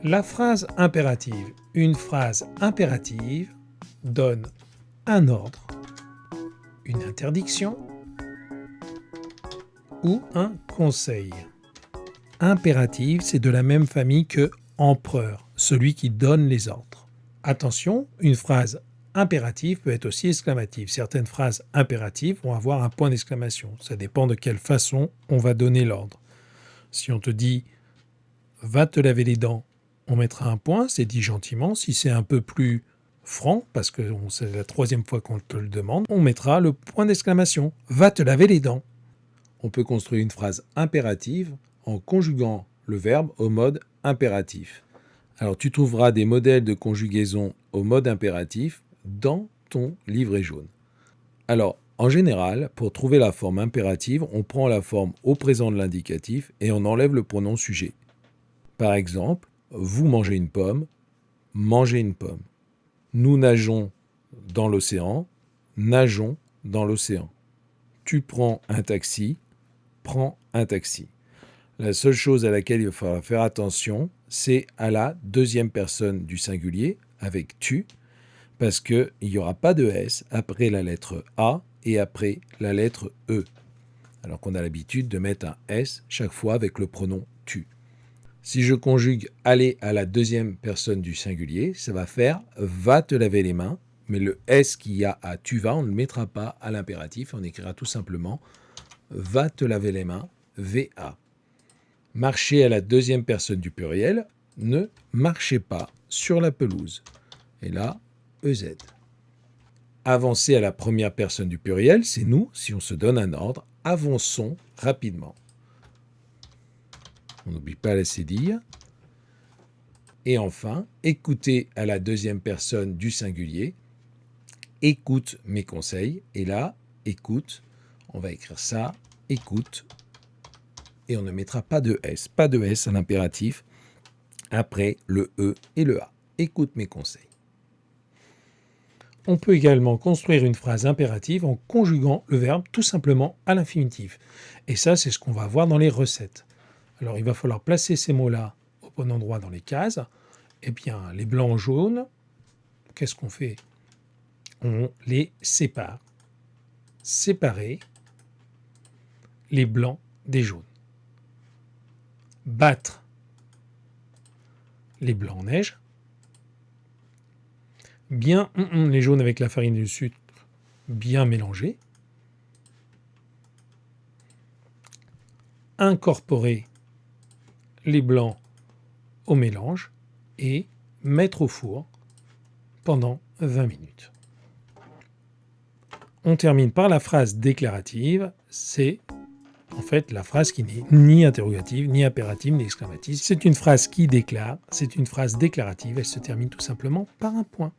La phrase impérative. Une phrase impérative donne un ordre, une interdiction ou un conseil. Impérative, c'est de la même famille que empereur, celui qui donne les ordres. Attention, une phrase impérative peut être aussi exclamative. Certaines phrases impératives vont avoir un point d'exclamation. Ça dépend de quelle façon on va donner l'ordre. Si on te dit « va te laver les dents », on mettra un point, c'est dit gentiment. Si c'est un peu plus franc, parce que c'est la troisième fois qu'on te le demande, on mettra le point d'exclamation « va te laver les dents ». On peut construire une phrase impérative en conjuguant le verbe au mode impératif. Alors tu trouveras des modèles de conjugaison au mode impératif dans ton livret jaune. Alors, en général, pour trouver la forme impérative, on prend la forme au présent de l'indicatif et on enlève le pronom sujet. Par exemple, vous mangez une pomme, mangez une pomme. Nous nageons dans l'océan, nageons dans l'océan. Tu prends un taxi, prends un taxi. La seule chose à laquelle il va falloir faire attention, c'est à la deuxième personne du singulier, avec tu, parce qu'il n'y aura pas de S après la lettre A et après la lettre E, alors qu'on a l'habitude de mettre un S chaque fois avec le pronom tu. Si je conjugue aller à la deuxième personne du singulier, ça va faire va te laver les mains, mais le S qu'il y a à tu vas, on ne le mettra pas à l'impératif, on écrira tout simplement va te laver les mains, VA. Marcher à la deuxième personne du pluriel, ne marchez pas sur la pelouse. Et là, EZ. Avancer à la première personne du pluriel, c'est nous, si on se donne un ordre, avançons rapidement. On n'oublie pas la cédille. Et enfin, écouter à la deuxième personne du singulier, écoute mes conseils. Et là, écoute, on va écrire ça, écoute, et on ne mettra pas de S à l'impératif, après le E et le A. Écoute mes conseils. On peut également construire une phrase impérative en conjuguant le verbe tout simplement à l'infinitif. Et ça, c'est ce qu'on va voir dans les recettes. Alors, il va falloir placer ces mots-là au bon endroit dans les cases. Eh bien, les blancs jaunes, qu'est-ce qu'on fait? On les sépare. Séparer les blancs des jaunes. Battre les blancs en neige. Bien les jaunes avec la farine et le sucre bien mélangés. Incorporer les blancs au mélange et mettre au four pendant 20 minutes. On termine par la phrase déclarative, c'est en fait la phrase qui n'est ni interrogative, ni impérative, ni exclamative. C'est une phrase qui déclare, c'est une phrase déclarative, elle se termine tout simplement par un point.